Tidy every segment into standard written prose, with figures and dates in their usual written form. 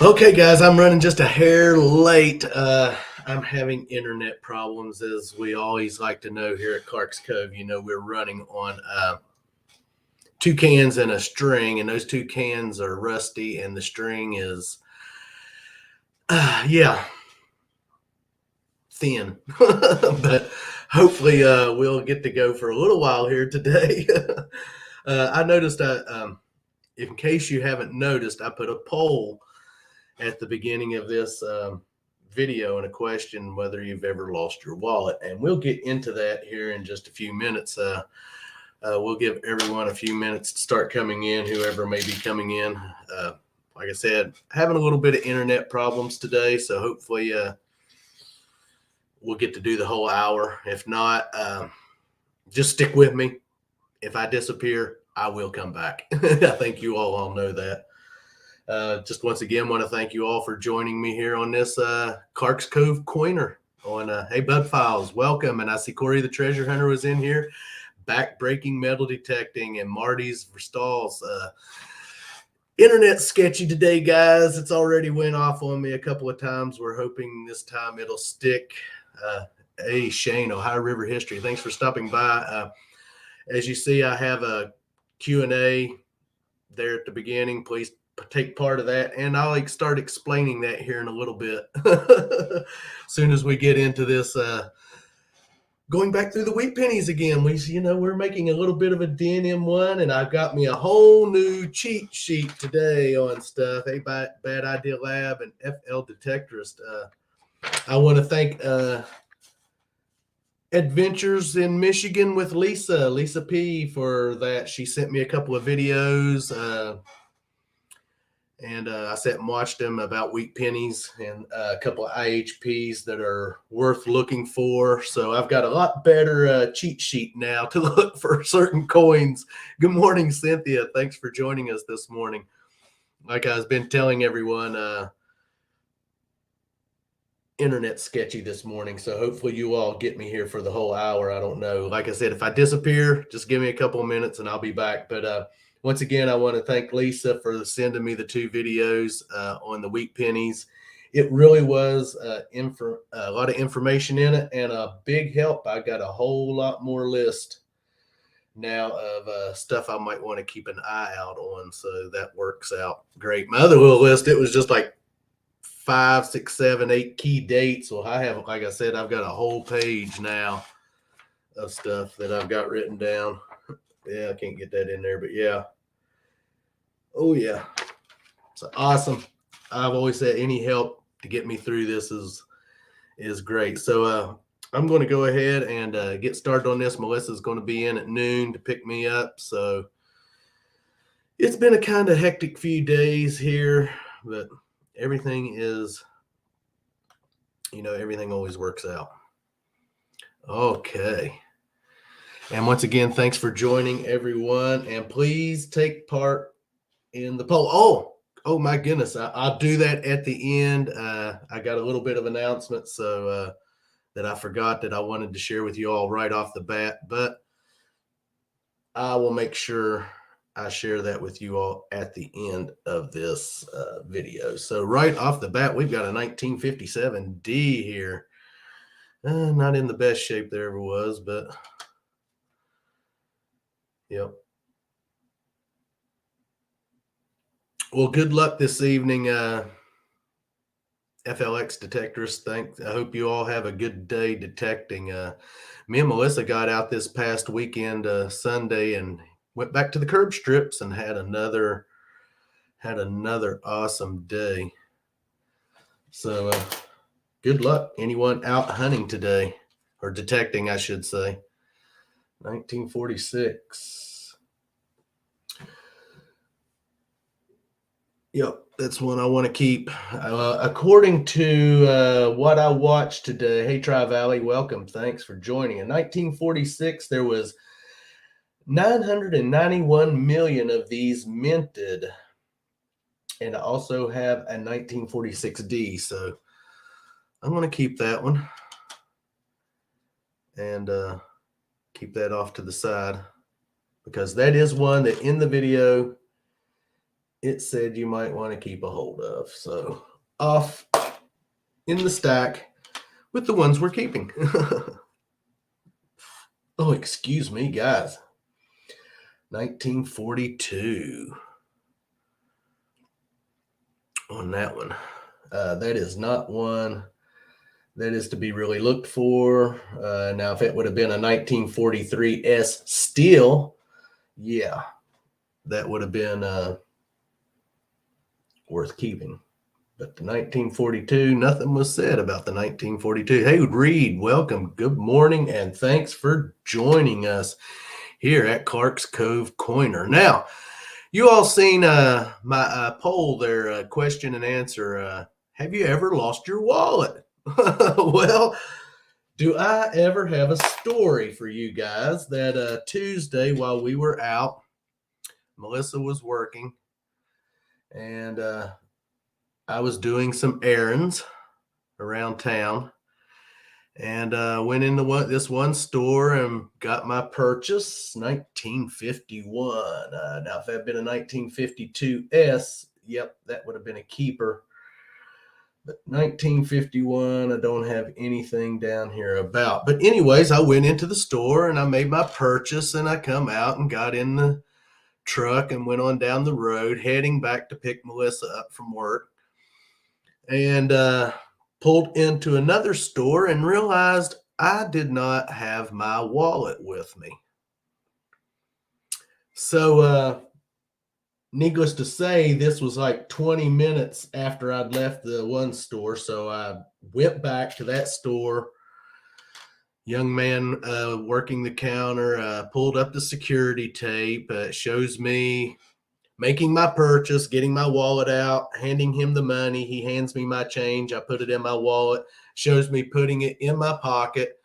Okay, guys, I'm running just a hair late. I'm having internet problems, as we always like to know here at Clark's Cove. You know, we're running on two cans and a string, and those two cans are rusty, and the string is, yeah, thin. But hopefully, we'll get to go for a little while here today. I noticed, in case you haven't noticed, I put a poll at the beginning of this video and a question whether you've ever lost your wallet. And we'll get into that here in just a few minutes. We'll give everyone a few minutes to start coming in, whoever may be coming in. Like I said, having a little bit of internet problems today, so hopefully we'll get to do the whole hour. If not, just stick with me. If I disappear, I will come back. I think you all know that. Just once again, want to thank you all for joining me here on this Clark's Cove Coiner on Hey Bud Files. Welcome. And I see Corey the Treasure Hunter was in here, back breaking metal detecting, and Marty's Verstalls. Internet sketchy today, guys. It's already went off on me a couple of times. We're hoping this time it'll stick. Hey, Shane, Ohio River History. Thanks for stopping by. As you see, I have a Q&A there at the beginning. Please take part of that, and I'll start explaining that here in a little bit. As soon as we get into this, going back through the wheat pennies again, we're making a little bit of a dent in one, and I've got me a whole new cheat sheet today on stuff. Hey, Bad Idea Lab and FL Detectorist. I want to thank Adventures in Michigan with Lisa P, for that. She sent me a couple of videos. And I sat and watched them about wheat pennies and a couple of IHPs that are worth looking for. So I've got a lot better cheat sheet now to look for certain coins. Good morning, Cynthia. Thanks for joining us this morning. Like I've been telling everyone, internet sketchy this morning. So hopefully you all get me here for the whole hour. I don't know. Like I said, if I disappear, just give me a couple of minutes and I'll be back. But once again, I want to thank Lisa for sending me the two videos on the wheat pennies. It really was a lot of information in it and a big help. I got a whole lot more list now of stuff I might want to keep an eye out on. So that works out great. My other little list, it was just like 5, 6, 7, 8 key dates. Well, I have, like I said, I've got a whole page now of stuff that I've got written down. Yeah, I can't get that in there, but yeah. Oh yeah. So awesome. I've always said any help to get me through this is great. So I'm going to go ahead and get started on this. Melissa's going to be in at noon to pick me up. So it's been a kind of hectic few days here, but everything is, everything always works out. Okay. And once again, thanks for joining, everyone. And please take part in the poll. Oh my goodness. I'll do that at the end. I got a little bit of announcement that I forgot that I wanted to share with you all right off the bat, but I will make sure I share that with you all at the end of this video. So right off the bat, we've got a 1957 D here. Not in the best shape there ever was, but yep. Well, good luck this evening, FLX detectors. I hope you all have a good day detecting. Me and Melissa got out this past weekend, Sunday, and went back to the curb strips and had another awesome day. So good luck, anyone out hunting today, or detecting, I should say. 1946. Yep, that's one I want to keep. According to what I watched today, hey, Tri Valley, welcome. Thanks for joining. In 1946, there was 991 million of these minted. And I also have a 1946D, so I'm going to keep that one and keep that off to the side, because that is one that in the video it said you might want to keep a hold of. So off in the stack with the ones we're keeping. Oh, excuse me, guys. 1942 on that one. That is not one that is to be really looked for. Now, if it would have been a 1943 S Steel, yeah, that would have been worth keeping. But the 1942, nothing was said about the 1942. Hey, Reed, welcome. Good morning, and thanks for joining us here at Clark's Cove Coiner. Now, you all seen my poll there, question and answer. Have you ever lost your wallet? Well, do I ever have a story for you guys that Tuesday while we were out, Melissa was working, and I was doing some errands around town, and went into this one store and got my purchase. 1951. Now, if it had been a 1952 S, yep, that would have been a keeper. But 1951, I don't have anything down here about. But anyways, I went into the store and I made my purchase, and I come out and got in the truck and went on down the road, heading back to pick Melissa up from work. And pulled into another store and realized I did not have my wallet with me. So needless to say, this was like 20 minutes after I'd left the one store. So I went back to that store. Young man working the counter pulled up the security tape. It shows me making my purchase, getting my wallet out, handing him the money. He hands me my change. I put it in my wallet, shows me putting it in my pocket,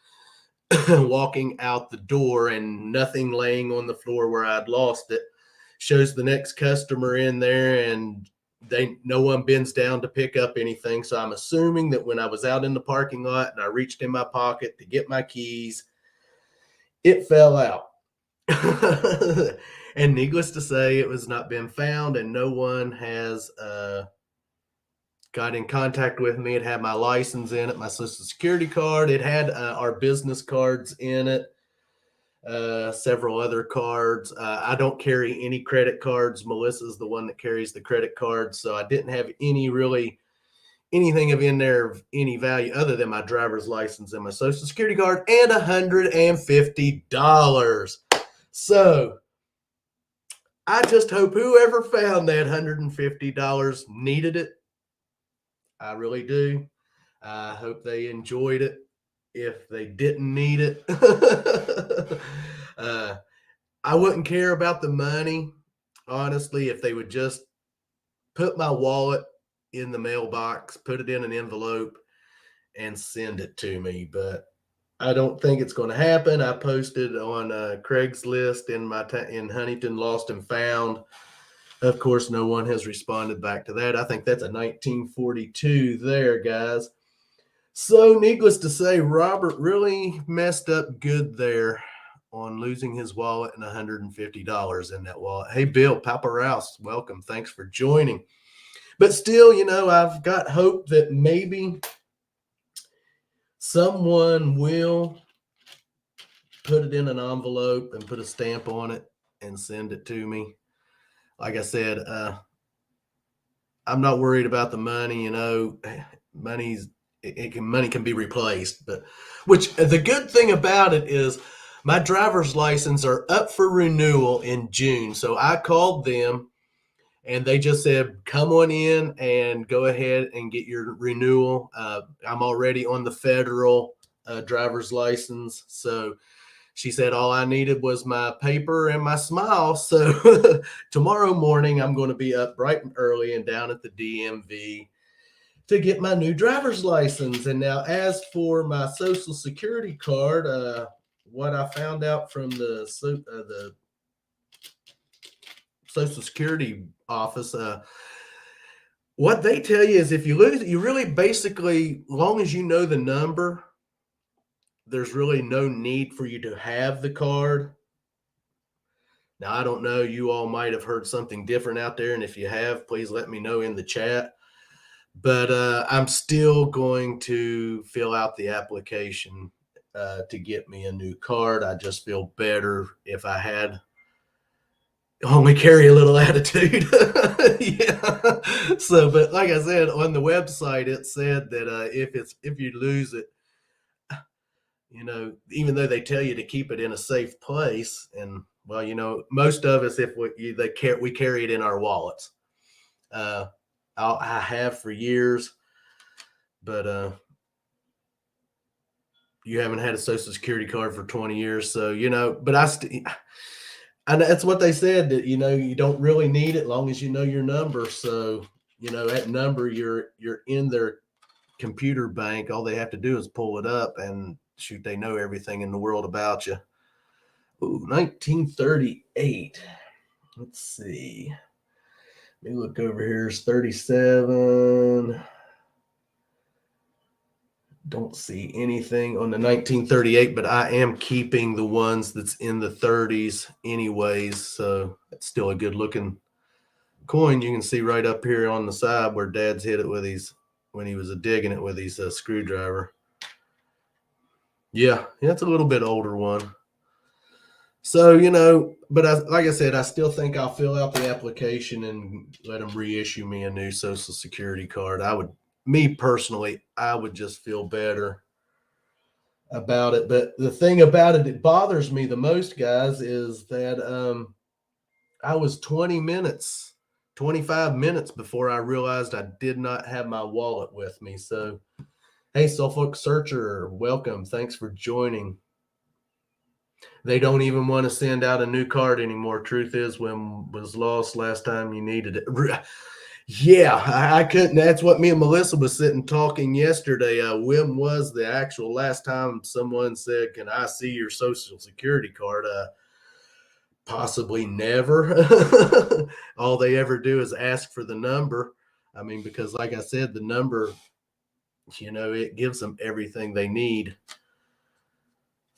walking out the door, and nothing laying on the floor where I'd lost it. Shows the next customer in there, and no one bends down to pick up anything. So I'm assuming that when I was out in the parking lot and I reached in my pocket to get my keys, it fell out. And needless to say, it was not been found, and no one has got in contact with me. It had my license in it, my social security card. It had our business cards in it, several other cards. I don't carry any credit cards. Melissa's the one that carries the credit cards, so I didn't have anything of in there of any value other than my driver's license and my social security card, and $150. So I just hope whoever found that $150 needed it. I really do. I hope they enjoyed it. If they didn't need it, I wouldn't care about the money. Honestly, if they would just put my wallet in the mailbox, put it in an envelope, and send it to me. But I don't think it's going to happen. I posted on Craigslist in Huntington, lost and found. Of course, no one has responded back to that. I think that's a 1942 there, guys. So needless to say, Robert really messed up good there on losing his wallet and $150 in that wallet. Hey, Bill, Papa Rouse, welcome. Thanks for joining. But still, I've got hope that maybe someone will put it in an envelope and put a stamp on it and send it to me. Like I said, I'm not worried about the money. Money can be replaced, but which the good thing about it is my driver's license are up for renewal in June. So I called them and they just said, come on in and go ahead and get your renewal. I'm already on the federal driver's license. So she said all I needed was my paper and my smile. So tomorrow morning, I'm going to be up bright and early and down at the DMV to get my new driver's license. And now as for my social security card, what I found out from the social security office, what they tell you is if you lose it, you really basically, long as you know the number, there's really no need for you to have the card. Now, I don't know, you all might have heard something different out there, and if you have, please let me know in the chat. But I'm still going to fill out the application to get me a new card. I just feel better if I had only carry a little attitude. Yeah. So, but like I said, on the website, it said that if you lose it, even though they tell you to keep it in a safe place, and well, most of us, if we carry it in our wallets. I have for years, but you haven't had a Social Security card for 20 years, so but and that's what they said, that you don't really need it long as you know your number. So that number, you're in their computer bank. All they have to do is pull it up, and shoot, they know everything in the world about you. Ooh, 1938. Let's see. Let me look over here. It's 37. Don't see anything on the 1938, but I am keeping the ones that's in the 30s anyways. So it's still a good looking coin. You can see right up here on the side where Dad's hit it with when he was digging it with his screwdriver. Yeah, it's a little bit older one. So, but like I said, I still think I'll fill out the application and let them reissue me a new Social Security card. Me personally, I would just feel better about it. But the thing about it that bothers me the most, guys, is that I was 25 minutes before I realized I did not have my wallet with me. So, hey, Suffolk Searcher, welcome. Thanks for joining. They don't even want to send out a new card anymore. Truth is, when was lost last time you needed it? Yeah, I couldn't. That's what me and Melissa was sitting talking yesterday. When was the actual last time someone said, "Can I see your Social Security card?" Possibly never. All they ever do is ask for the number. I mean, because like I said, the number, it gives them everything they need.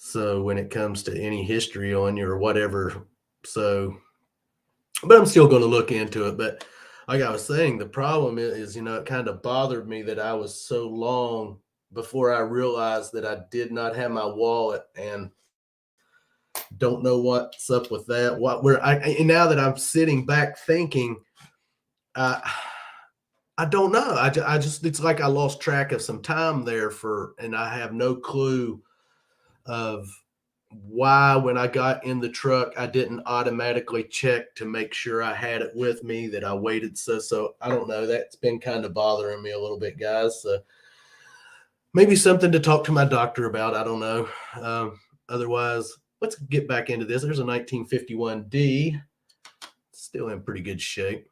So when it comes to any history on you or whatever, but I'm still going to look into it. But like I was saying, the problem is, it kind of bothered me that I was so long before I realized that I did not have my wallet, and don't know what's up with that. And now that I'm sitting back thinking, I don't know. I just, it's like I lost track of some time there and I have no clue of why, when I got in the truck, I didn't automatically check to make sure I had it with me, that I waited. So I don't know. That's been kind of bothering me a little bit, guys. So maybe something to talk to my doctor about. I don't know. Otherwise, let's get back into this. There's a 1951D, still in pretty good shape.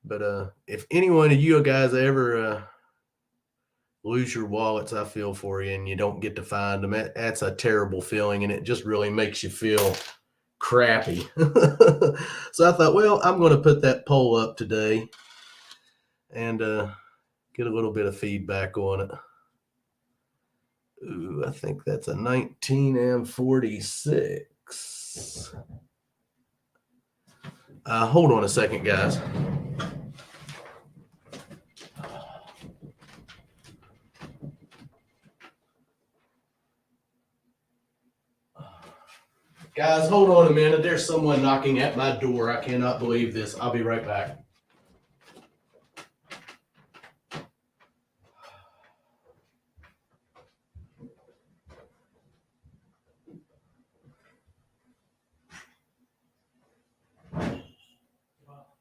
But if any one of you guys ever lose your wallets, I feel for you, and you don't get to find them. That's a terrible feeling, and it just really makes you feel crappy. So I thought, well, I'm going to put that poll up today and get a little bit of feedback on it. Ooh, I think that's a 1946. Hold on a second, guys. Guys, hold on a minute. There's someone knocking at my door. I cannot believe this. I'll be right back.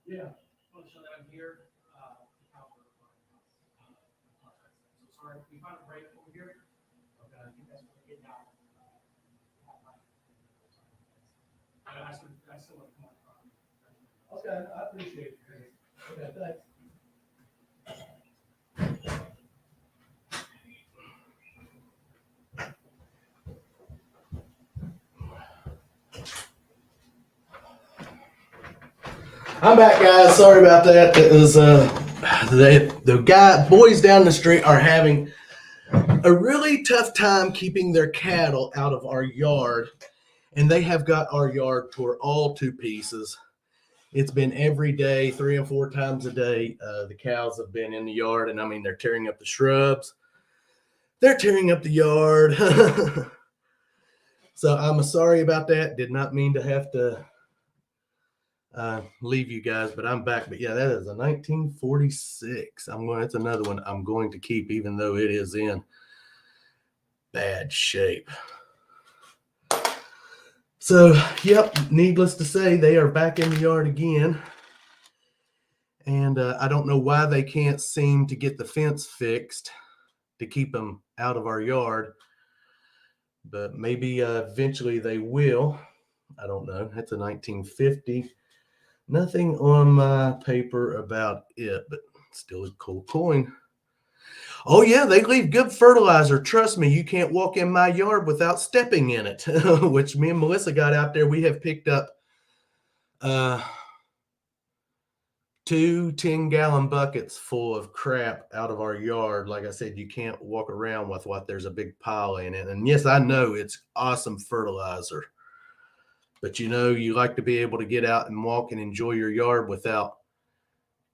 Yeah, I want to show that I'm here. So sorry, we found a break over here. Okay, I think that's what we get now. I still want to come on. Okay, I appreciate it. Okay, thanks. I'm back, guys. Sorry about that. It was the boys down the street are having a really tough time keeping their cattle out of our yard. And they have got our yard tore all to pieces. It's been every day, 3 and 4 times a day. The cows have been in the yard, and I mean, they're tearing up the shrubs. They're tearing up the yard. So I'm sorry about that. Did not mean to have to leave you guys, but I'm back. But yeah, that is a 1946. That's another one I'm going to keep, even though it is in bad shape. So, yep, needless to say, they are back in the yard again. And I don't know why they can't seem to get the fence fixed to keep them out of our yard. But maybe eventually they will. I don't know. That's a 1950. Nothing on my paper about it, but still a cool coin. Oh, yeah, they leave good fertilizer. Trust me, you can't walk in my yard without stepping in it, which me and Melissa got out there. We have picked up 2 10-gallon buckets full of crap out of our yard. Like I said, you can't walk around with what there's a big pile in it. And yes, I know it's awesome fertilizer, but you like to be able to get out and walk and enjoy your yard without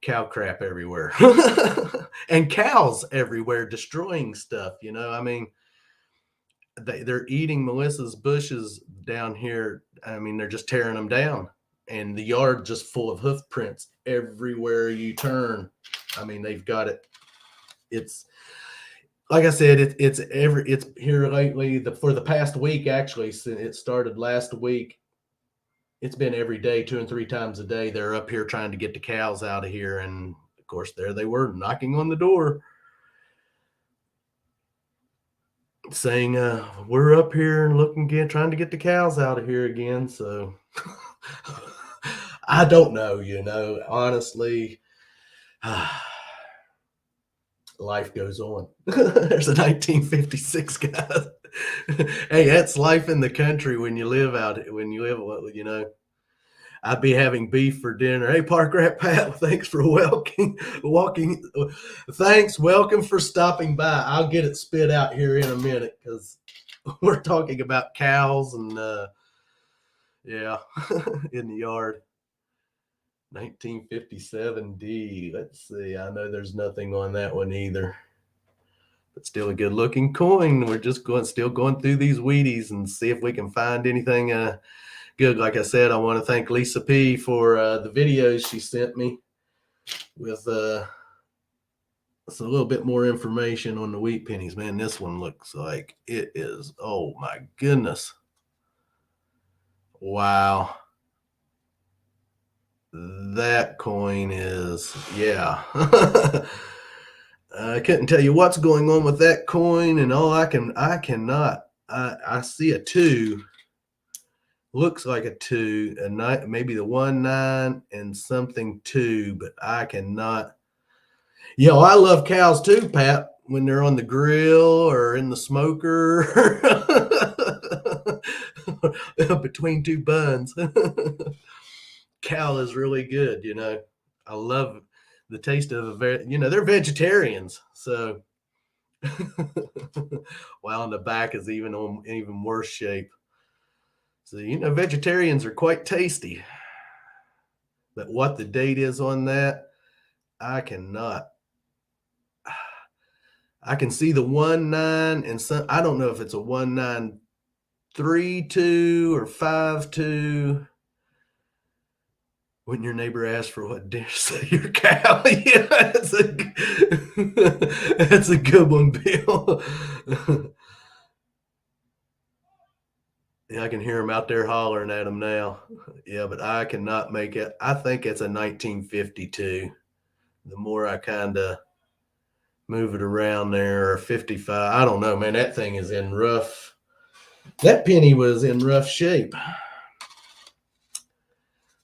cow crap everywhere and cows everywhere destroying stuff. I mean, they're eating Melissa's bushes down here. I mean, they're just tearing them down, and the yard just full of hoof prints everywhere you turn. I mean, they've got it. It's like I said, it's here lately. For the past week, actually, since it started last week, it's been every day, 2 and 3 times a day. They're up here trying to get the cows out of here, and of course, there they were knocking on the door, saying, "We're up here and looking again, trying to get the cows out of here again." So I don't know, honestly. Life goes on. There's a 1956 guy. Hey, that's life in the country when you live I'd be having beef for dinner. Hey, Park Rat Pat, thanks for walking. Thanks, welcome for stopping by. I'll get it spit out here in a minute because we're talking about cows and yeah, in the yard. 1957D. Let's see. I know there's nothing on that one either, but still a good looking coin. We're just still going through these Wheaties and see if we can find anything good. Like I said, I want to thank Lisa P for the videos she sent me with a little bit more information on the wheat pennies. Man, this one looks like it is. Oh my goodness. Wow. That coin is, yeah. I couldn't tell you what's going on with that coin, and I see a 2. Looks like a 2, maybe the 1-9 and something 2, but I cannot. I love cows too, Pat, when they're on the grill or in the smoker between 2 buns. Cow is really good. I love the taste of they're vegetarians. So, while in the back is even worse shape. So, vegetarians are quite tasty. But what the date is on that, I cannot. I can see the 1-9 and some. I don't know if it's a 1932 or 52. When your neighbor asks for what dish, say your cow. Yeah, that's a good one, Bill. Yeah, I can hear him out there hollering at him now. Yeah, but I cannot make it. I think it's a 1952. The more I kind of move it around there, or 55. I don't know, man. That thing is in rough. That penny was in rough shape.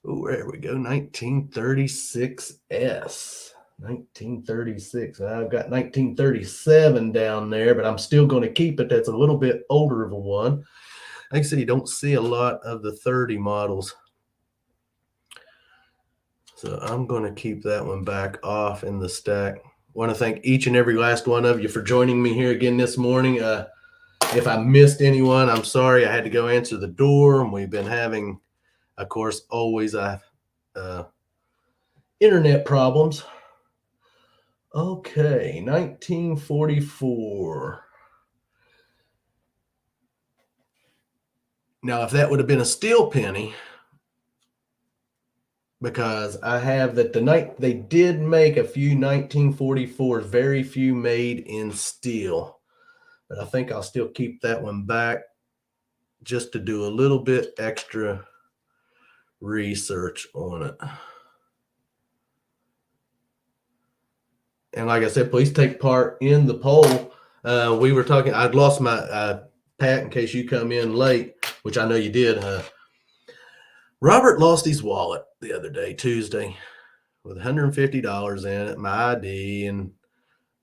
Oh, there we go. 1936S. 1936. I've got 1937 down there, but I'm still going to keep it. That's a little bit older of a one. Like I said, you don't see a lot of the 30 models. So I'm going to keep that one back off in the stack. Want to thank each and every last one of you for joining me here again this morning. If I missed anyone, I'm sorry. I had to go answer the door, and we've been having, of course, always internet problems. Okay, 1944. Now, if that would have been a steel penny, because I have that the night they did make a few 1944s, very few made in steel, but I think I'll still keep that one back just to do a little bit extra research on it. And like I said, please take part in the poll. We were talking, I'd lost my Pat, in case you come in late, which I know you did. Robert lost his wallet the other day, Tuesday, with $150 in it, my ID and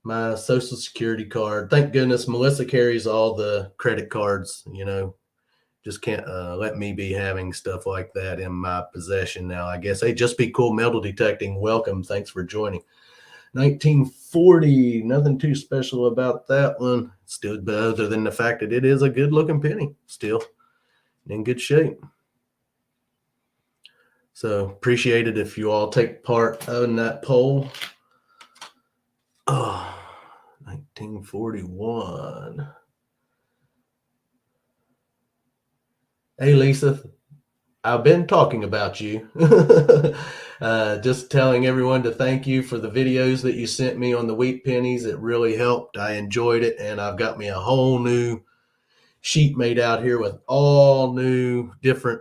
my social security card. Thank goodness Melissa carries all the credit cards, just can't let me be having stuff like that in my possession now, I guess. Hey, Just Be Cool Metal Detecting, welcome. Thanks for joining. 1940, nothing too special about that one. Still, other than the fact that it is a good looking penny, still in good shape. So appreciate it if you all take part in that poll. Oh, 1941. Hey, Lisa, I've been talking about you. Just telling everyone to thank you for the videos that you sent me on the wheat pennies. It really helped. I enjoyed it, and I've got me a whole new sheet made out here with all new different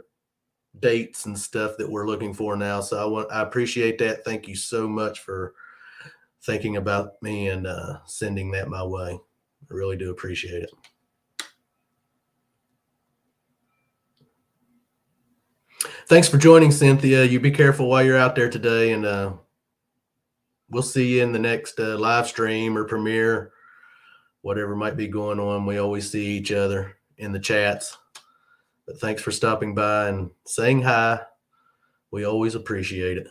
dates and stuff that we're looking for now. So I appreciate that. Thank you so much for thinking about me and sending that my way. I really do appreciate it. Thanks for joining, Cynthia. You be careful while you're out there today, and we'll see you in the next live stream or premiere, whatever might be going on. We always see each other in the chats. But thanks for stopping by and saying hi. We always appreciate it.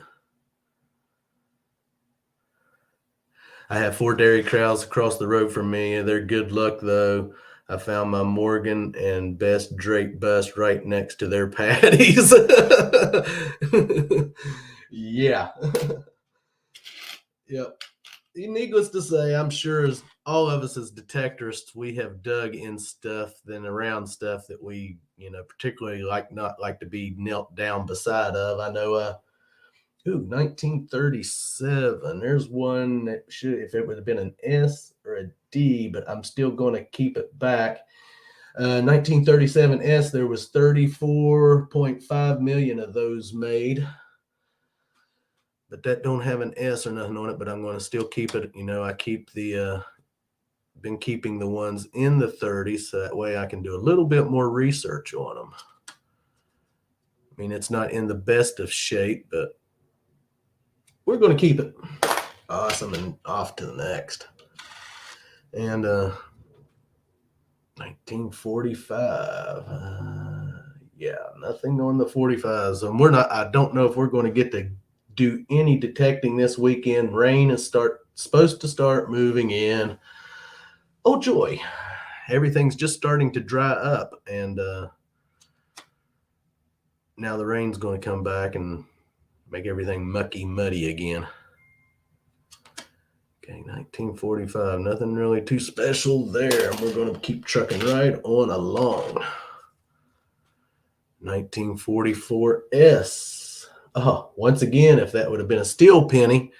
I have 4 Dairy Crowds across the road from me. They're good luck, though. I found my Morgan and Best Drake bust right next to their patties. Yeah. Yep. Needless to say, I'm sure as all of us as detectorists, we have dug in stuff then around stuff that we, particularly not like to be knelt down beside of. I know 1937. There's one that should, if it would have been an S or a D, but I'm still going to keep it back. 1937 S, there was 34.5 million of those made. But that don't have an S or nothing on it, but I'm going to still keep it. I keep been keeping the ones in the 30s, so that way I can do a little bit more research on them. I mean, it's not in the best of shape, but we're going to keep it. Awesome, and off to the next. And 1945. Yeah, nothing on the 45s. And I don't know if we're going to get to do any detecting this weekend. Rain is supposed to start moving in. Oh, joy. Everything's just starting to dry up. And now the rain's going to come back and make everything mucky, muddy again. Okay, 1945, nothing really too special there. We're going to keep trucking right on along. 1944 S. Oh, once again, if that would have been a steel penny.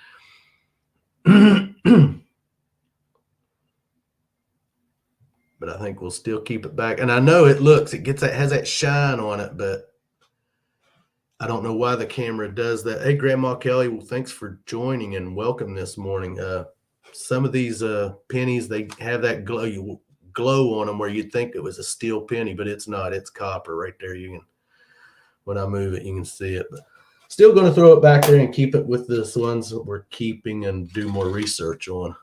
But I think we'll still keep it back. And I know it has that shine on it, but I don't know why the camera does that. Hey, Grandma Kelly, well, thanks for joining and welcome this morning. Some of these pennies, they have that glow on them where you'd think it was a steel penny, but it's not. It's copper right there. When I move it, you can see it. But still going to throw it back there and keep it with the ones that we're keeping and do more research on.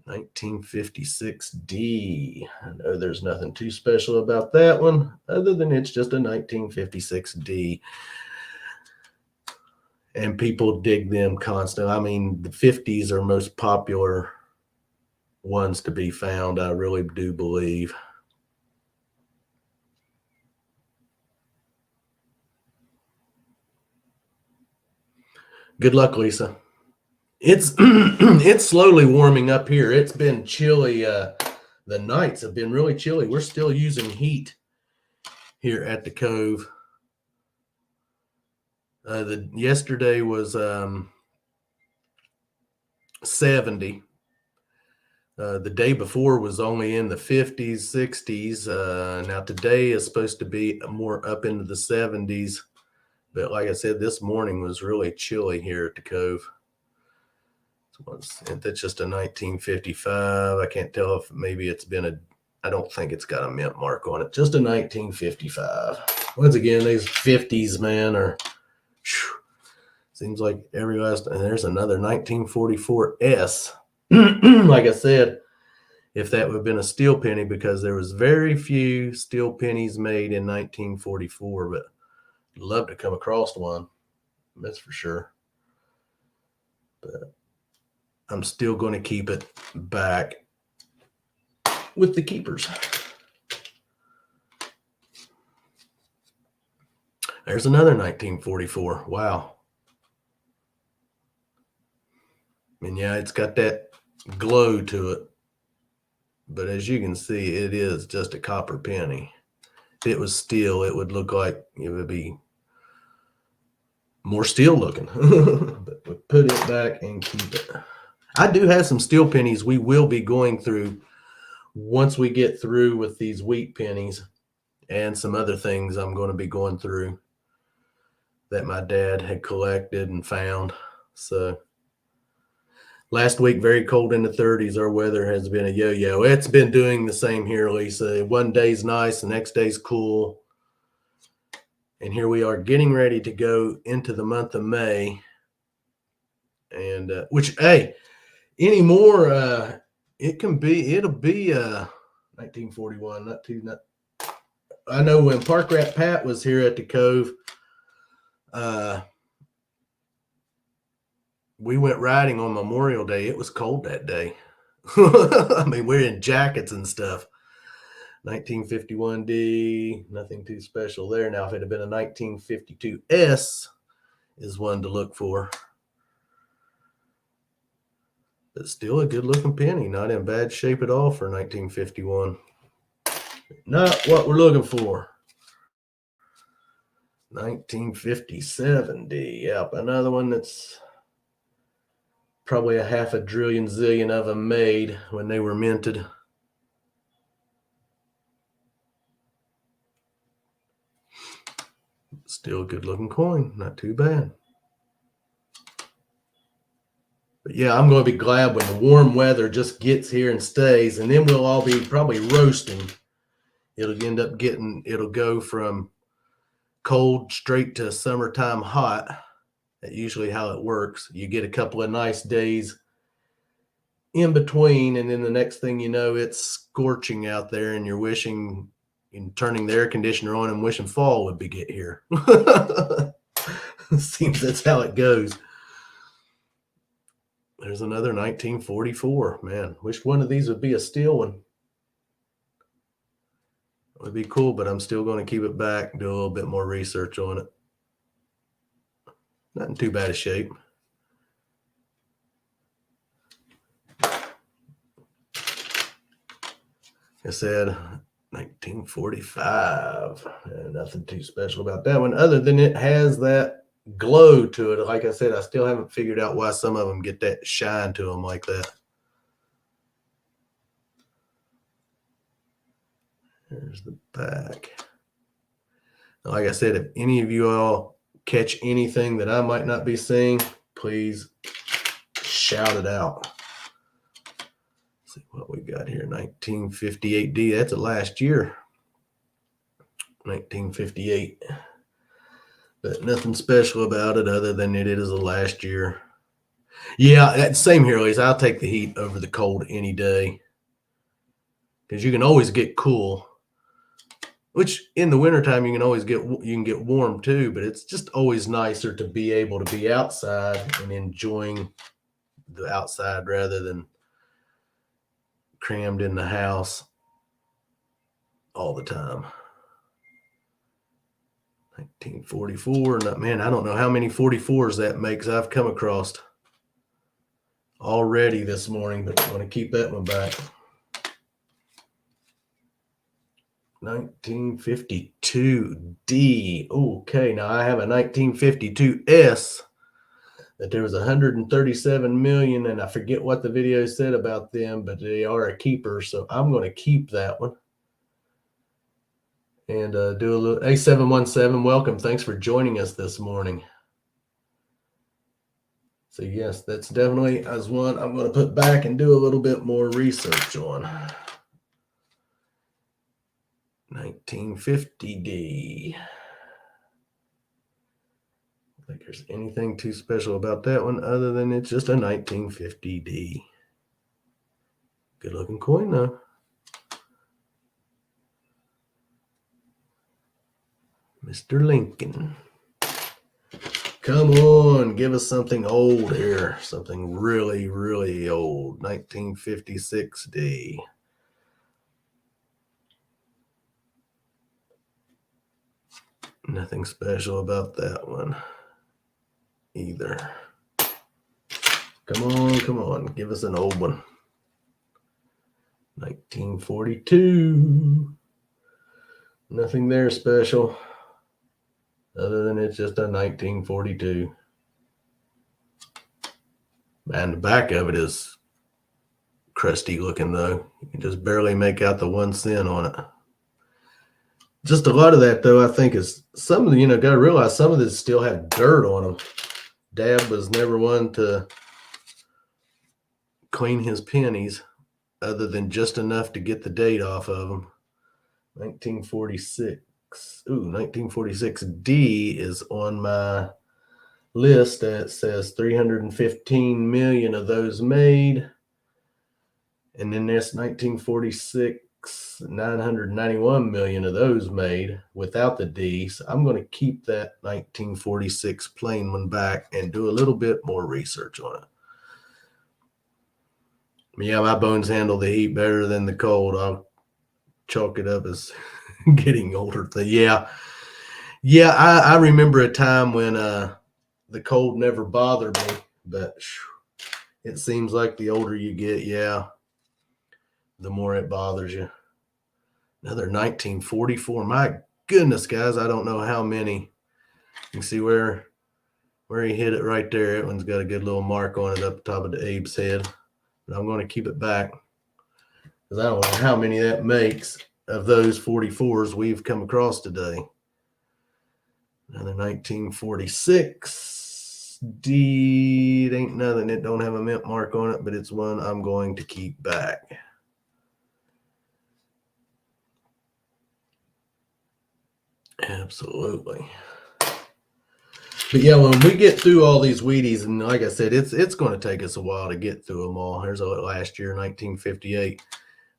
1956 D. I know there's nothing too special about that one other than it's just a 1956 D. And people dig them constantly. I mean, the 50s are most popular ones to be found. I really do believe. Good luck, Lisa. It's it's slowly warming up here. It's been chilly. The nights have been really chilly. We're still using heat here at the Cove. The yesterday was 70. The day before was only in the 50s, 60s. Now today is supposed to be more up into the 70s. But like I said, this morning was really chilly here at the Cove. That's just a 1955. I can't tell if maybe it's been I don't think it's got a mint mark on it. Just a 1955. Once again, these 50s, man, are, whew, seems like every last, and there's another 1944 S. Like I said, if that would have been a steel penny, because there was very few steel pennies made in 1944, but I'd love to come across one. That's for sure. But I'm still going to keep it back with the keepers. There's another 1944. Wow. And yeah, it's got that glow to it. But as you can see, it is just a copper penny. If it was steel, it would look like it would be more steel looking. But we'll put it back and keep it. I do have some steel pennies we will be going through once we get through with these wheat pennies, and some other things I'm going to be going through that my dad had collected and found. So last week, very cold in the 30s. Our weather has been a yo-yo. It's been doing the same here, Lisa. One day's nice, the next day's cool. And here we are getting ready to go into the month of May. And which, hey, anymore, it'll be 1941, I know when Park Rat Pat was here at the Cove, we went riding on Memorial Day. It was cold that day. I mean, we're in jackets and stuff. 1951D, nothing too special there. Now, if it had been a 1952S, is one to look for. But still a good looking penny, not in bad shape at all for 1951. Not what we're looking for. 1957D. Yep, another one that's probably a half a trillion zillion of them made when they were minted. Still a good looking coin, not too bad. But yeah, I'm going to be glad when the warm weather just gets here and stays, and then we'll all be probably roasting. It'll go from cold straight to summertime hot. That's usually how it works. You get a couple of nice days in between, and then the next thing you know, it's scorching out there, and you're wishing and turning the air conditioner on and wishing fall would get here. Seems that's how it goes. There's another 1944. Man, wish one of these would be a steel one. It would be cool, but I'm still going to keep it back, do a little bit more research on it. Not in too bad a shape. I said 1945. Nothing too special about that one, other than it has that glow to it. Like I said, I still haven't figured out why some of them get that shine to them like that. There's the back. Like I said, if any of you all catch anything that I might not be seeing, please shout it out. Let's see what we got here. 1958D. That's a last year. 1958. But nothing special about it other than it is a last year. Yeah, same here, Lisa. I'll take the heat over the cold any day, because you can always get cool, which in the wintertime you can get warm too, but it's just always nicer to be able to be outside and enjoying the outside rather than crammed in the house all the time. 1944. Man, I don't know how many 44s that makes I've come across already this morning, but I want to keep that one back. 1952D. Okay, now I have a 1952S that there was 137 million, and I forget what the video said about them, but they are a keeper, so I'm going to keep that one. And do a little A717. Welcome. Thanks for joining us this morning. So yes, that's definitely as one I'm going to put back and do a little bit more research on. 1950D. I don't think there's anything too special about that one other than it's just a 1950D. Good looking coin though. Mr. Lincoln. Come on, give us something old here. Something really, really old. 1956D. Nothing special about that one either. Come on. Give us an old one. 1942. Nothing there special other than it's just a 1942. Man, the back of it is crusty looking though. You can just barely make out the 1 cent on it. Just a lot of that though, I think is some of the, got to realize some of this still have dirt on them. Dad was never one to clean his pennies other than just enough to get the date off of them. 1946. Ooh, 1946D is on my list that says 315 million of those made. And then there's 1946, 991 million of those made without the D. So I'm going to keep that 1946 plain one back and do a little bit more research on it. Yeah, my bones handle the heat better than the cold. I'll chalk it up as getting older. Yeah, I remember a time when the cold never bothered me, but it seems like the older you get, the more it bothers you. Another 1944. My goodness, guys, I don't know how many. You can see where he hit it right there. That one's got a good little mark on it up top of the Abe's head. But I'm going to keep it back because I don't know how many that makes of those 44s we've come across today. Another 1946 D. It ain't nothing. It don't have a mint mark on it, but it's one I'm going to keep back. Absolutely. But yeah, when we get through all these Wheaties, and like I said, it's going to take us a while to get through them all. Here's last year, 1958.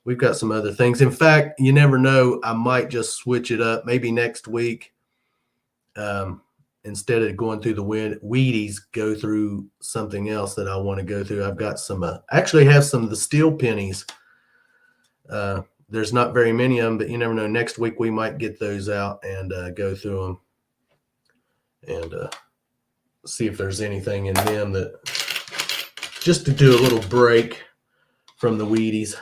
We've got some other things. In fact, you never know. I might just switch it up. Maybe next week, instead of going through the Wheaties, go through something else that I want to go through. I've got some, actually have some of the steel pennies. There's not very many of them, but you never know. Next week, we might get those out and go through them and see if there's anything in them that, just to do a little break from the Wheaties,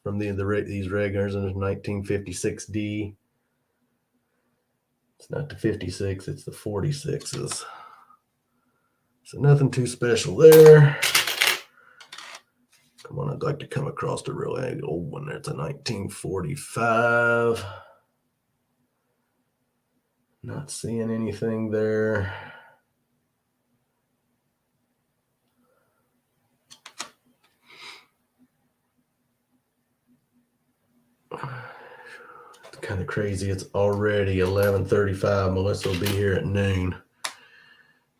from these regulars. And there's 1956D. It's not the 56, it's the 46s. So nothing too special there. Come on, I'd like to come across a really old one. That's a 1945. Not seeing anything there. It's kind of crazy. It's already 11:35. Melissa will be here at noon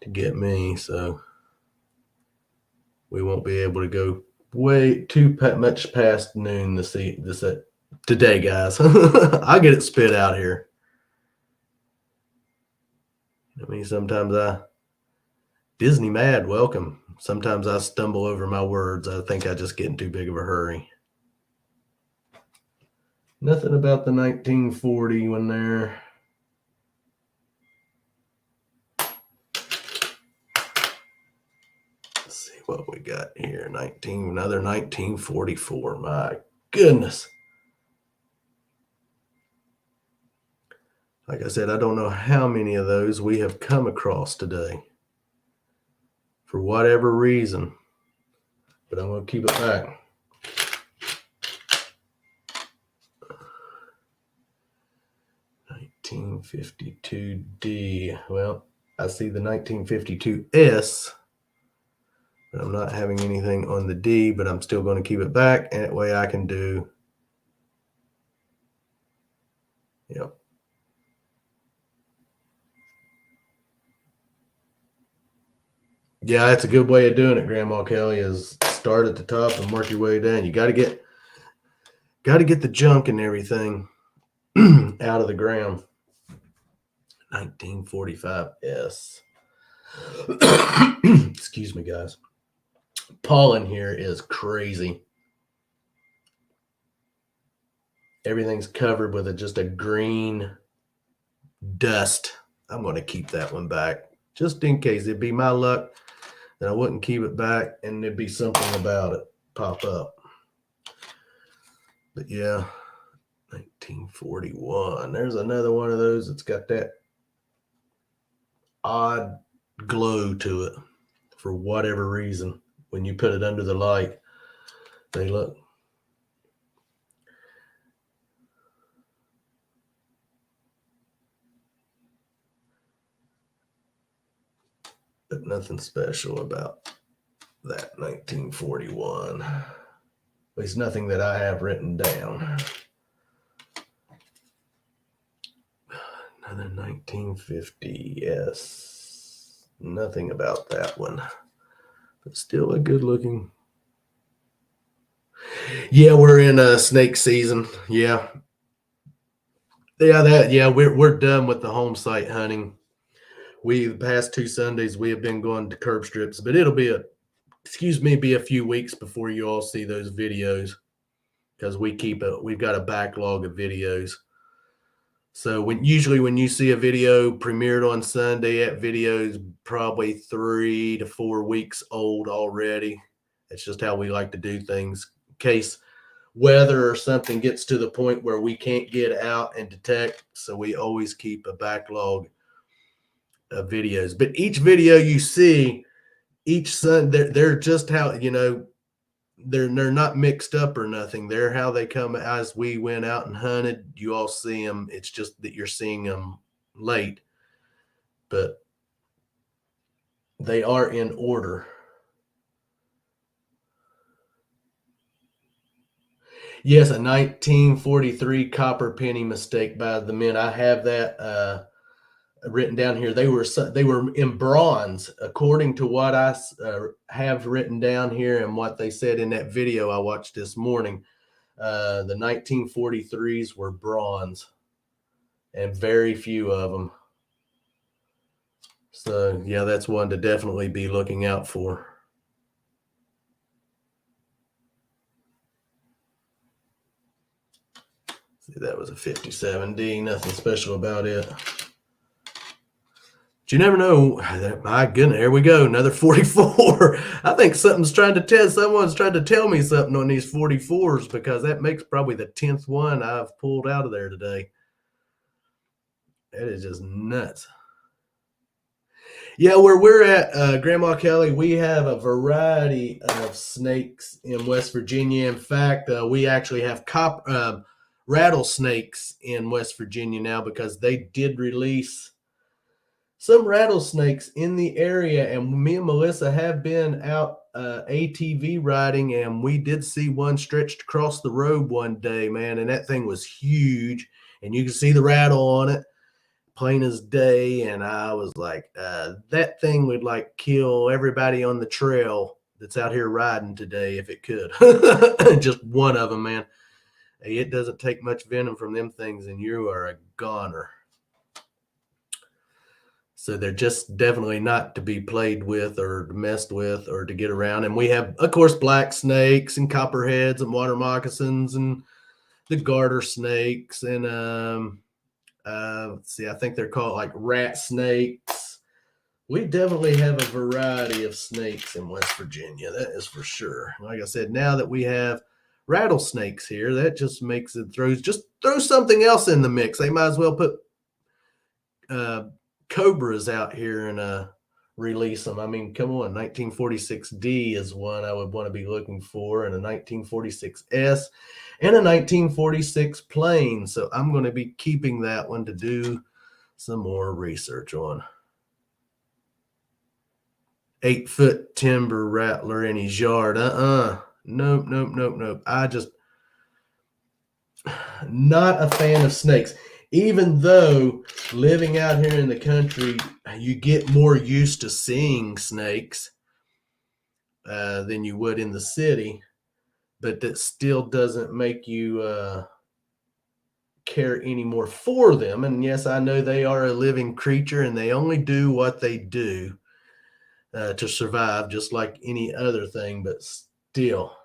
to get me, so we won't be able to go way too much past noon today, guys. I'll get it spit out here. I mean, sometimes Disney mad, welcome. Sometimes I stumble over my words. I think I just get in too big of a hurry. Nothing about the 1940 one there. Let's see what we got here. Another 1944. My goodness. Like I said, I don't know how many of those we have come across today for whatever reason, but I'm going to keep it back. $1952D. Well, I see the 1952S, but I'm not having anything on the D, but I'm still going to keep it back, and that way I can do, yep. Yeah, that's a good way of doing it, Grandma Kelly, is start at the top and work your way down. You got to get the junk and everything out of the ground. 1945S. Excuse me, guys. Pollen here is crazy. Everything's covered with just a green dust. I'm going to keep that one back just in case. It'd be my luck that I wouldn't keep it back and there'd be something about it pop up. But yeah, 1941. There's another one of those that's got that odd glow to it for whatever reason. When you put it under the light, they look. But nothing special about that 1941. At least nothing that I have written down. Another 1950, yes. Nothing about that one. But still a good looking. Yeah, we're in snake season. Yeah. We're done with the home site hunting. The past 2 Sundays we have been going to curb strips, but it'll be a few weeks before you all see those videos, because we've got a backlog of videos. So usually when you see a video premiered on Sunday, that video is probably 3 to 4 weeks old already. It's just how we like to do things. In case weather or something gets to the point where we can't get out and detect, so we always keep a backlog of videos. But each video you see, each Sunday, they're just how, they're not mixed up or nothing. They're how they come as we went out and hunted. You all see them. It's just that you're seeing them late, but they are in order. Yes, a 1943 copper penny mistake by the men. I have that written down here. They were in bronze, according to what I have written down here and what they said in that video I watched this morning. The 1943s were bronze, and very few of them. So yeah, that's one to definitely be looking out for. See, that was a 57D. Nothing special about it. But you never know. My goodness, here we go. Another 44. I think someone's trying to tell me something on these 44s, because that makes probably the 10th one I've pulled out of there today. That is just nuts. Yeah, where we're at, Grandma Kelly, we have a variety of snakes in West Virginia. In fact, we actually have rattlesnakes in West Virginia now, because they did release some rattlesnakes in the area, and me and Melissa have been out ATV riding, and we did see one stretched across the road one day, man, and that thing was huge, and you can see the rattle on it plain as day. And I was like, that thing would like kill everybody on the trail that's out here riding today if it could. Just one of them, man. It doesn't take much venom from them things, and you are a goner. So they're just definitely not to be played with or messed with or to get around. And we have, of course, black snakes and copperheads and water moccasins and the garter snakes, and let's see, I think they're called like rat snakes. We definitely have a variety of snakes in West Virginia. That is for sure. Like I said, now that we have rattlesnakes here, that just makes it throw something else in the mix. They might as well put cobras out here and release them. I mean, come on, 1946D is one I would want to be looking for, and a 1946S and a 1946 plane. So I'm going to be keeping that one to do some more research on. 8-foot timber rattler in his yard. Nope. I just not a fan of snakes. Even though living out here in the country, you get more used to seeing snakes than you would in the city, but that still doesn't make you care anymore for them. And yes, I know they are a living creature and they only do what they do to survive, just like any other thing, but still,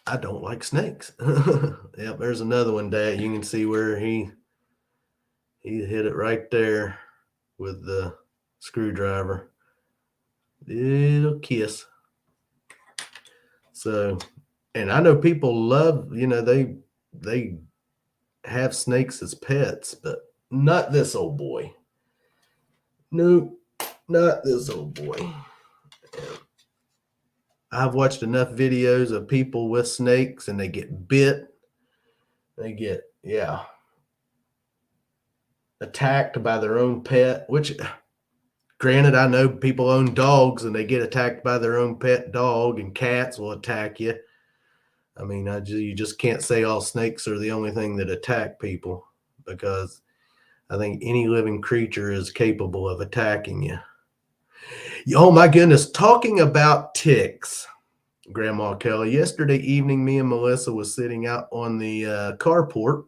I don't like snakes. Yep, there's another one, Dad. You can see where he hit it right there with the screwdriver. Little kiss. So, and I know people love, they have snakes as pets, but not this old boy. Nope, not this old boy. I've watched enough videos of people with snakes and they get bit. They get, attacked by their own pet, which granted, I know people own dogs and they get attacked by their own pet dog, and cats will attack you. I mean, you just can't say all snakes are the only thing that attack people, because I think any living creature is capable of attacking you. Oh my goodness, talking about ticks, Grandma Kelly, yesterday evening, me and Melissa was sitting out on the carport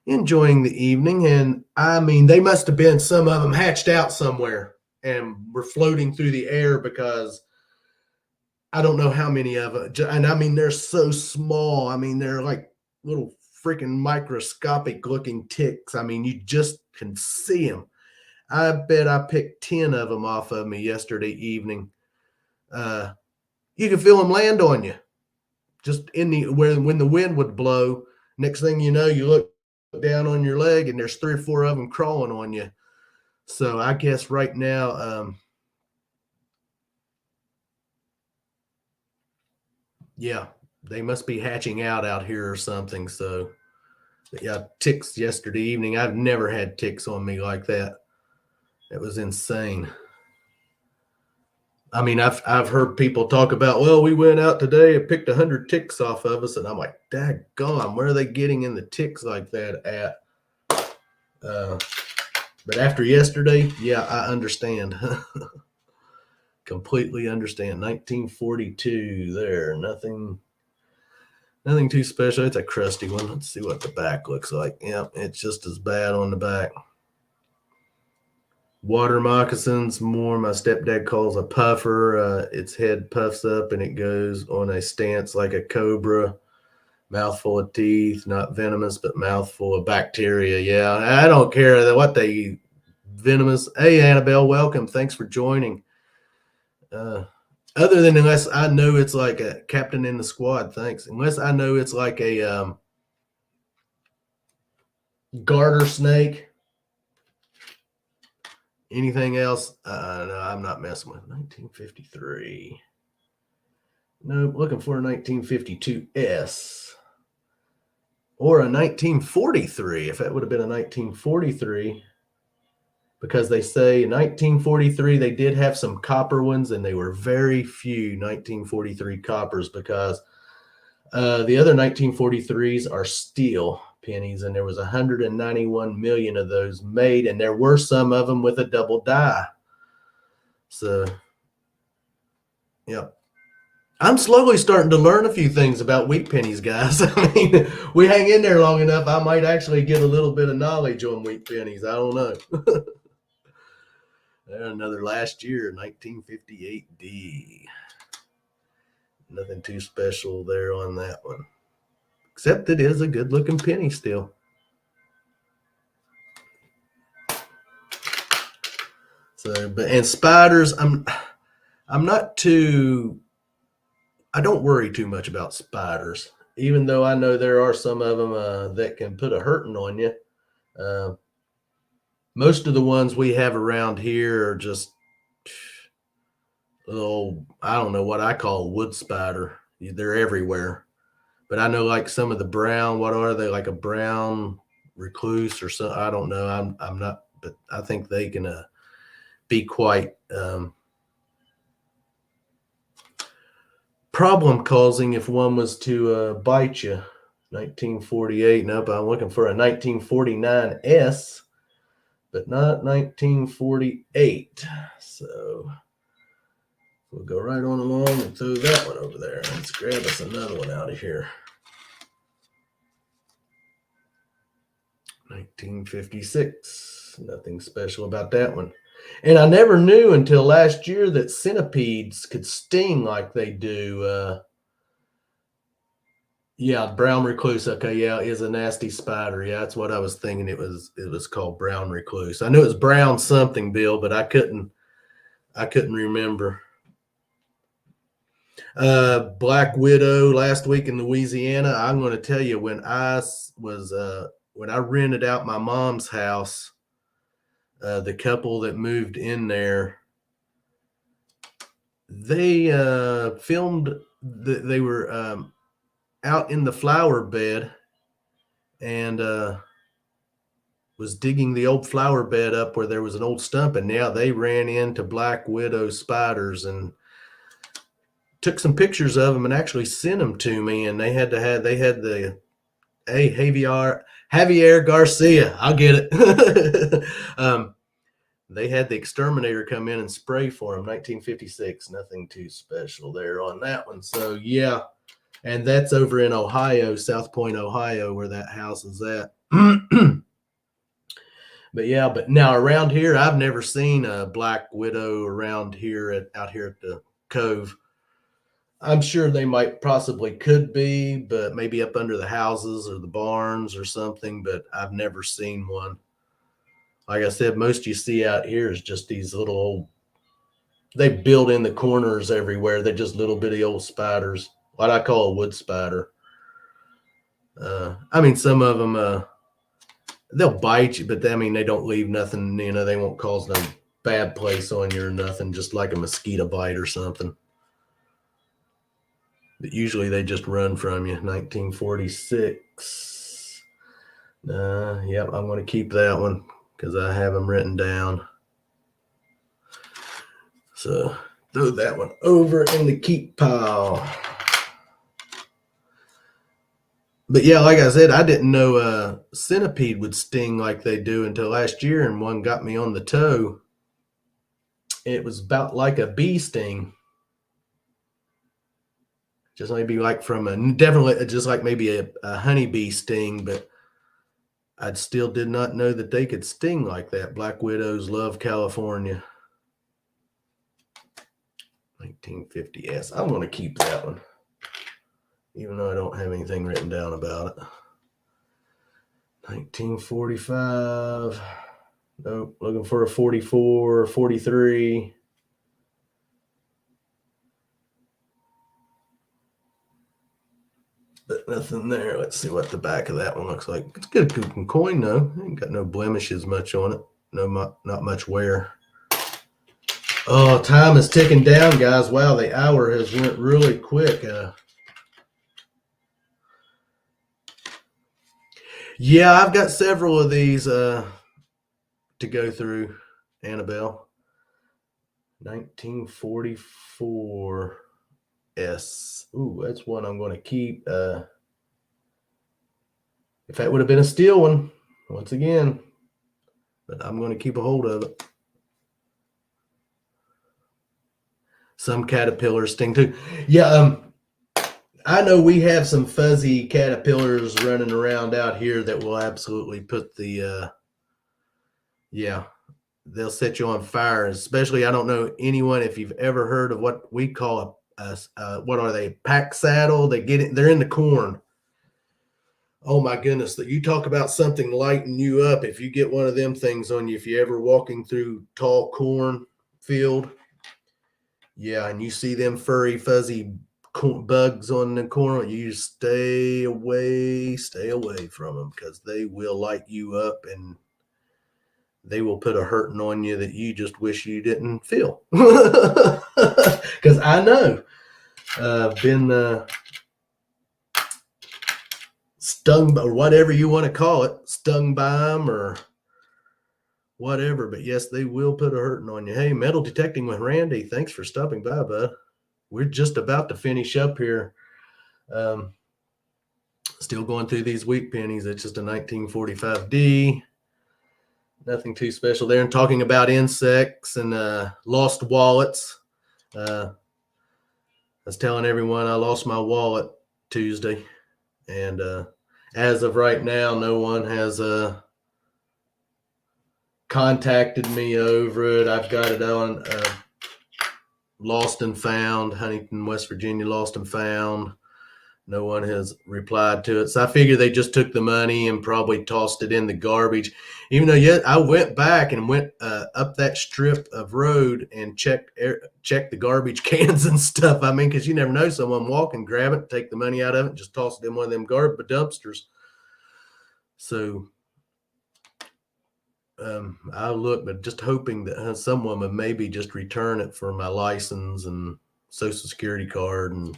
enjoying the evening, and I mean, they must have been, some of them hatched out somewhere and were floating through the air, because I don't know how many of them, and I mean, they're so small. I mean, they're like little freaking microscopic looking ticks. I mean, you just can see them. I bet I picked 10 of them off of me yesterday evening. You can feel them land on you, just when the wind would blow. Next thing you know, you look down on your leg and there's 3 or 4 of them crawling on you. So I guess right now, they must be hatching out here or something. So yeah, ticks yesterday evening. I've never had ticks on me like that. It was insane. I mean, I've heard people talk about, well, we went out today and picked 100 ticks off of us, and I'm like, daggone, where are they getting in the ticks like that at? But after yesterday, I understand. Completely understand. 1942 there. Nothing too special. It's a crusty one. Let's see what the back looks like. Yeah, it's just as bad on the back. Water moccasins, more my stepdad calls a puffer. Its head puffs up and it goes on a stance like a cobra. Mouthful of teeth, not venomous, but mouthful of bacteria. Yeah, I don't care what they venomous. Hey, Annabelle, welcome. Thanks for joining. Other than, unless I know it's like a captain in the squad, thanks. Unless I know it's like a garter snake. Anything else? No, I'm not messing with 1953. Nope, looking for a 1952S or a 1943. If that would have been a 1943, because they say in 1943 they did have some copper ones, and they were very few 1943 coppers, because the other 1943s are steel pennies, and there was 191 million of those made, and there were some of them with a double die. So, I'm slowly starting to learn a few things about wheat pennies, guys. I mean, we hang in there long enough, I might actually get a little bit of knowledge on wheat pennies. I don't know. Another last year, 1958D. Nothing too special there on that one. Except it is a good looking penny still. So, but and spiders, I'm not too. I don't worry too much about spiders, even though I know there are some of them that can put a hurting on you. Uh, most of the ones we have around here are just little. I don't know what I call wood spider. They're everywhere, but I know like some of the brown. What are they, like a brown recluse or something? I don't know. I'm not, but I think they can be quite problem causing if one was to bite you. 1948. Nope, I'm looking for a 1949 S, but not 1948. So we'll go right on along and throw that one over there. Let's grab us another one out of here. 1956. Nothing special about that one. And I never knew until last year that centipedes could sting like they do. Yeah, brown recluse. Okay, yeah, is a nasty spider. Yeah, that's what I was thinking. It was called brown recluse. I knew it was brown something, Bill, but I couldn't remember. Black widow last week in Louisiana. I'm going to tell you, when I rented out my mom's house, the couple that moved in there, they filmed. They were out in the flower bed and was digging the old flower bed up where there was an old stump, and now they ran into black widow spiders and took some pictures of them and actually sent them to me. And they had the Javier Garcia. I'll get it. They had the exterminator come in and spray for them. 1956. Nothing too special there on that one. So yeah, and that's over in Ohio, South Point, Ohio, where that house is at. But yeah, but now around here, I've never seen a black widow around here out here at the Cove. I'm sure they might possibly could be, but maybe up under the houses or the barns or something. But I've never seen one. Like I said, most you see out here is just these little old. They build in the corners everywhere. They're just little bitty old spiders. What I call a wood spider. I mean, some of them. They'll bite you, but they don't leave nothing. They won't cause no bad place on you or nothing. Just like a mosquito bite or something. But usually they just run from you. 1946. Yep, I'm going to keep that one because I have them written down. So throw that one over in the keep pile. But yeah, like I said, I didn't know centipede would sting like they do until last year, and one got me on the toe. It was about like a bee sting. Just maybe like definitely just like maybe a honeybee sting, but I still did not know that they could sting like that. Black widows love California. 1950S. I'm going to keep that one, even though I don't have anything written down about it. 1945. Nope. Looking for a 44, 43. But nothing there. Let's see what the back of that one looks like. It's good coin though. Ain't got no blemishes much on it. Not much wear. Oh, time is ticking down, guys. Wow, the hour has went really quick. Yeah, I've got several of these to go through, Annabelle. 1944 S. Ooh, that's one I'm going to keep. If that would have been a steel one, once again, but I'm going to keep a hold of it. Some caterpillars sting too. Yeah, I know we have some fuzzy caterpillars running around out here that will absolutely put the they'll set you on fire. Especially, I don't know anyone if you've ever heard of what we call what are they? Pack saddle. They get it. They're in the corn. Oh my goodness! That you talk about something lighting you up. If you get one of them things on you, if you're ever walking through tall corn field, yeah, and you see them furry, fuzzy bugs on the corn, you stay away from them because they will light you up and they will put a hurting on you that you just wish you didn't feel. Because I know I've been stung or whatever you want to call it, stung by them or whatever. But yes, they will put a hurting on you. Hey, metal detecting with Randy, thanks for stopping by, bud. We're just about to finish up here. Still going through these week pennies. It's just a 1945D. Nothing too special there. And talking about insects and lost wallets. I was telling everyone I lost my wallet Tuesday. And as of right now, no one has contacted me over it. I've got it on lost and found, Huntington, West Virginia, lost and found. No one has replied to it. So I figure they just took the money and probably tossed it in the garbage. Even though, yet I went back and went up that strip of road and checked the garbage cans and stuff. I mean, because you never know, someone walk and grab it, take the money out of it, just toss it in one of them garbage dumpsters. So I'll look, but just hoping that someone would maybe just return it for my license and Social Security card. And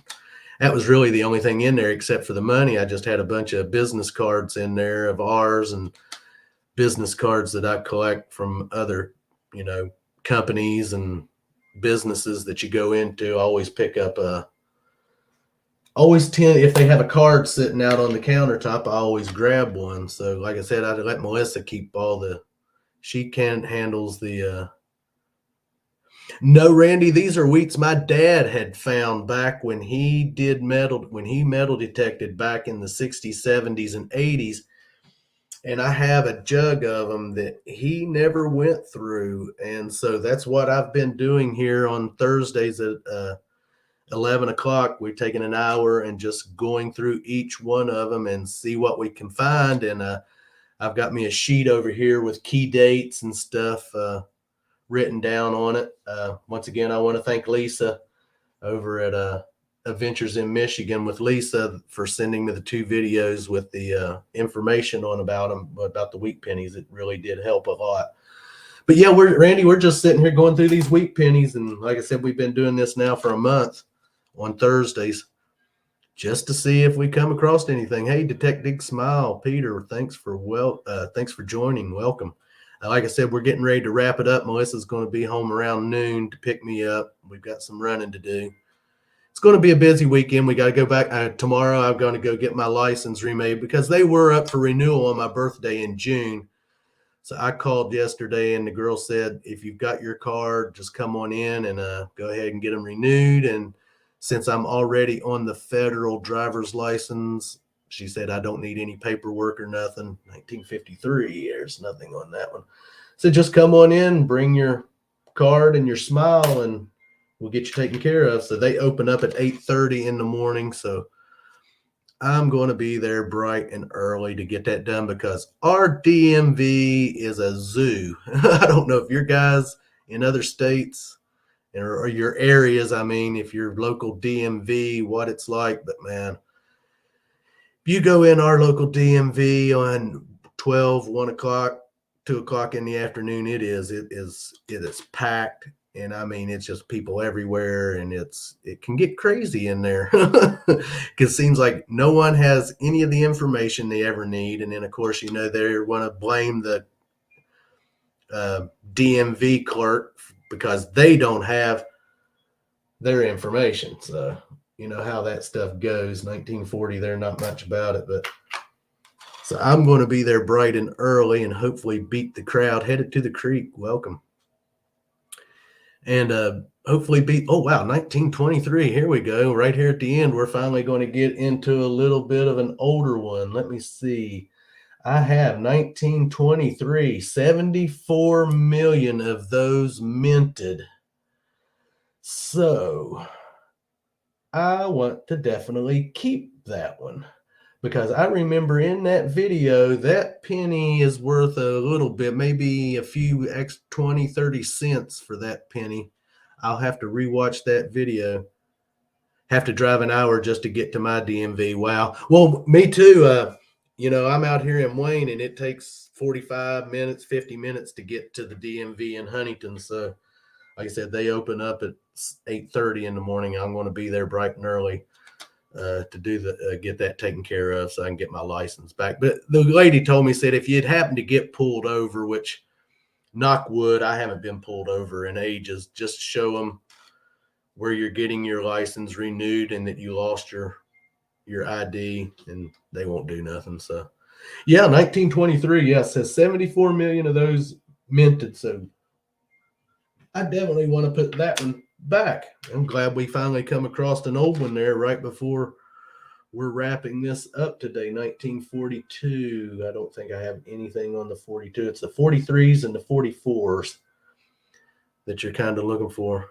that was really the only thing in there except for the money. I just had a bunch of business cards in there of ours and business cards that I collect from other, companies and businesses that you go into. I always pick up if they have a card sitting out on the countertop, I always grab one. So like I said, I'd let Melissa keep she handles the no, Randy, these are wheats my dad had found back when he metal detected back in the 60s, 70s, and 80s. And I have a jug of them that he never went through. And so that's what I've been doing here on Thursdays at 11 o'clock. We're taking an hour and just going through each one of them and see what we can find. And I've got me a sheet over here with key dates and stuff written down on it. Once again, I want to thank Lisa over at Adventures in Michigan with Lisa for sending me the 2 videos with the information on about the wheat pennies. It really did help a lot. But yeah, Randy, we're just sitting here going through these wheat pennies. And like I said, we've been doing this now for a month on Thursdays just to see if we come across anything. Hey, Detective Smile, Peter, thanks for joining. Welcome. Like I said, we're getting ready to wrap it up. Melissa's going to be home around noon to pick me up. We've got some running to do. It's going to be a busy weekend. We got to go back. Tomorrow I'm going to go get my license remade because they were up for renewal on my birthday in June. So I called yesterday and the girl said, if you've got your card, just come on in and go ahead and get them renewed. And since I'm already on the federal driver's license, she said I don't need any paperwork or nothing. 1953, there's nothing on that one. So just come on in, bring your card and your smile, and we'll get you taken care of. So they open up at 8:30 in the morning. So I'm going to be there bright and early to get that done because our DMV is a zoo. I don't know if your guys in other states or your areas, I mean, if your local DMV, what it's like, but man, you go in our local DMV on 12, 1 o'clock, 2 o'clock in the afternoon, it is packed. And I mean, it's just people everywhere and it can get crazy in there because it seems like no one has any of the information they ever need. And then of course, they want to blame the DMV clerk because they don't have their information. So you know how that stuff goes. 1940, they're not much about it, but so I'm going to be there bright and early and hopefully beat the crowd. Headed to the creek. Welcome. And hopefully oh, wow, 1923. Here we go. Right here at the end, we're finally going to get into a little bit of an older one. Let me see. I have 1923, 74 million of those minted. So I want to definitely keep that one because I remember in that video that penny is worth a little bit, maybe a few X 20, 30 cents for that penny. I'll have to rewatch that video. Have to drive an hour just to get to my DMV. Wow. Well, me too. I'm out here in Wayne and it takes 45 minutes, 50 minutes to get to the DMV in Huntington. So like I said, they open up at 8:30 in the morning. I'm going to be there bright and early to do get that taken care of so I can get my license back. But the lady told me, said if you'd happen to get pulled over, which knock wood, I haven't been pulled over in ages, just show them where you're getting your license renewed and that you lost your ID, and they won't do nothing. So yeah, 1923. Yeah, says 74 million of those minted. So I definitely want to put that one back. I'm glad we finally come across an old one there right before we're wrapping this up today. 1942. I don't think I have anything on the 42. It's the 43s and the 44s that you're kind of looking for.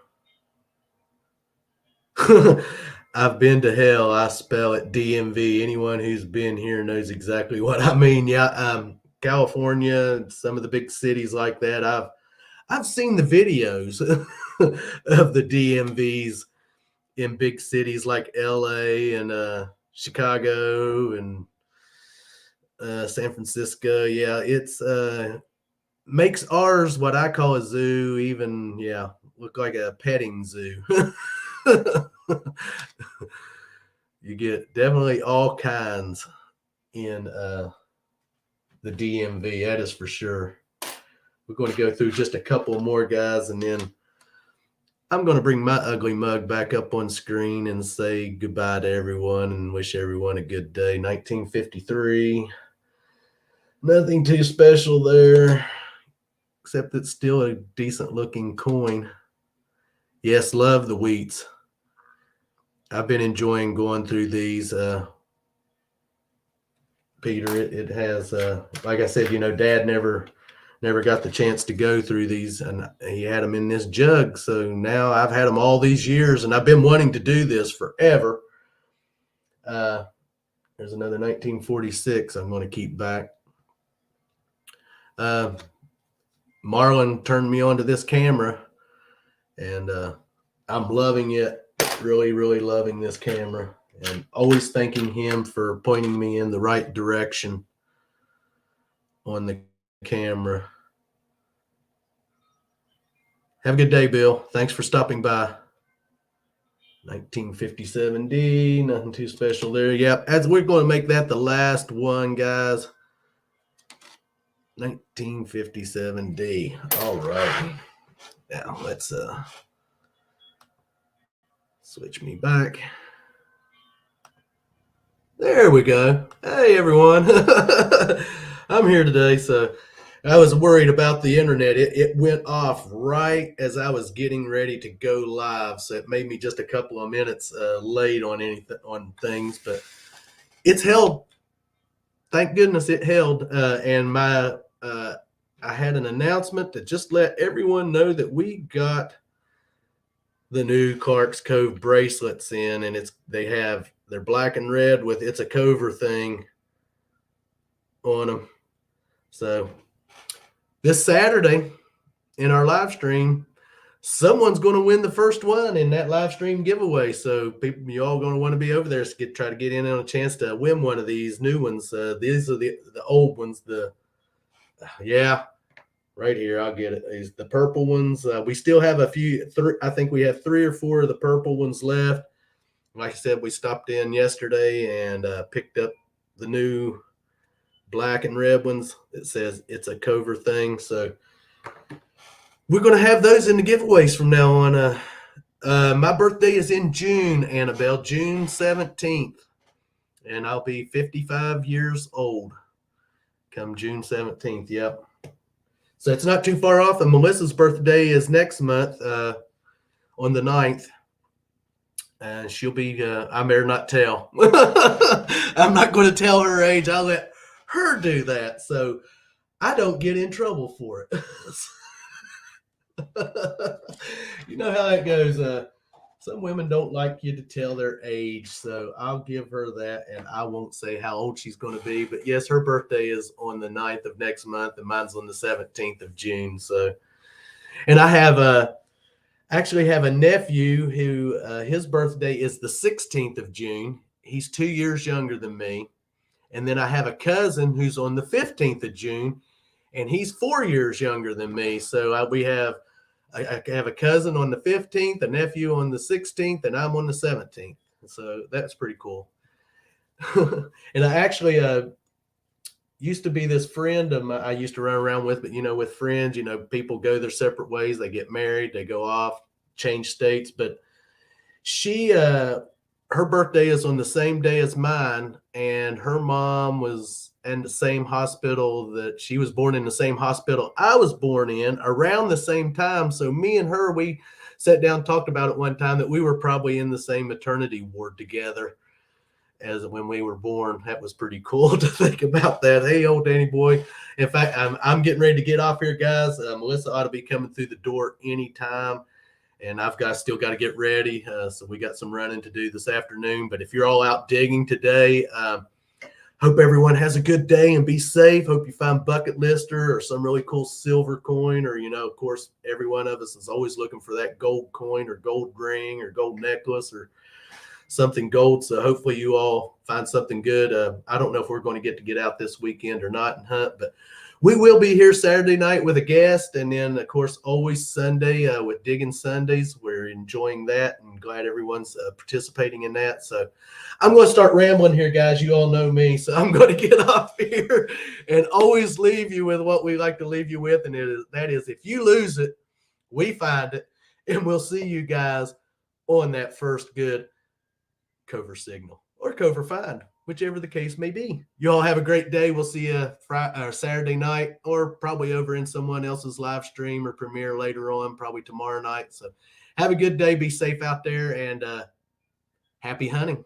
I've been to hell. I spell it DMV. Anyone who's been here knows exactly what I mean. Yeah, California, some of the big cities like that. I've seen the videos of the DMVs in big cities like LA and Chicago and San Francisco. Yeah, it's makes ours, what I call a zoo, even look like a petting zoo. You get definitely all kinds in the DMV. That is for sure. We're going to go through just a couple more guys, and then I'm going to bring my ugly mug back up on screen and say goodbye to everyone and wish everyone a good day. 1953. Nothing too special there, except it's still a decent looking coin. Yes, love the wheats. I've been enjoying going through these, Peter. It has, like I said, Dad never got the chance to go through these, and he had them in this jug. So now I've had them all these years, and I've been wanting to do this forever. There's another 1946 I'm going to keep back. Marlon turned me onto this camera, and I'm loving it. Really, really loving this camera, and always thanking him for pointing me in the right direction on the camera. Have a good day, Bill. Thanks for stopping by. 1957D, nothing too special there. Yep, as we're going to make that the last one, guys. 1957D. All right. Now let's switch me back. There we go. Hey, everyone. I'm here today. So I was worried about the internet. It went off right as I was getting ready to go live. So it made me just a couple of minutes late on things, but it's held. Thank goodness it held. And I had an announcement to just let everyone know that we got the new Clark's Cove bracelets in, and they're black and red with "It's a Cover" thing on them. So this Saturday in our live stream, someone's going to win the first one in that live stream giveaway. So people, you all going to want to be over there to try to get in on a chance to win one of these new ones. These are the old ones. Right here, I'll get it. These the purple ones. We still have a few. I think we have 3 or 4 of the purple ones left. Like I said, we stopped in yesterday and picked up the new black and red ones. It says "It's a Cover" thing. So we're going to have those in the giveaways from now on. My birthday is in June, Annabelle, June 17th. And I'll be 55 years old come June 17th. Yep. So it's not too far off. And Melissa's birthday is next month on the 9th. And she'll be, I better not tell. I'm not going to tell her age. I'll let her do that. So I don't get in trouble for it. You know how it goes. Some women don't like you to tell their age, so I'll give her that, and I won't say how old she's going to be. But yes, her birthday is on the 9th of next month, and mine's on the 17th of June. So, and I have actually have a nephew who his birthday is the 16th of June. He's 2 years younger than me. And then I have a cousin who's on the 15th of June, and he's 4 years younger than me. So I have a cousin on the 15th, a nephew on the 16th, and I'm on the 17th. So that's pretty cool. And I actually used to be this friend of mine I used to run around with, but with friends, people go their separate ways. They get married, they go off, change states. But she, her birthday is on the same day as mine, and her mom was in the same hospital that she was born in, the same hospital I was born in, around the same time. So me and her, we sat down, talked about it one time that we were probably in the same maternity ward together as when we were born. That was pretty cool to think about that. Hey, old Danny boy. In fact, I'm getting ready to get off here, guys. Melissa ought to be coming through the door anytime, and still got to get ready. So we got some running to do this afternoon. But if you're all out digging today, hope everyone has a good day and be safe. Hope you find bucket lister or some really cool silver coin, or of course, every one of us is always looking for that gold coin or gold ring or gold necklace or something gold. So hopefully you all find something good. I don't know if we're going to get out this weekend or not and hunt, but we will be here Saturday night with a guest, and then of course always Sunday with Digging Sundays. We're enjoying that and glad everyone's participating in that. So I'm going to start rambling here, guys. You all know me, so I'm going to get off here and always leave you with what we like to leave you with, and that is if you lose it, we find it, and we'll see you guys on that first good cover signal or cover find, whichever the case may be. You all have a great day. We'll see you Friday or Saturday night, or probably over in someone else's live stream or premiere later on, probably tomorrow night. So have a good day. Be safe out there, and happy hunting.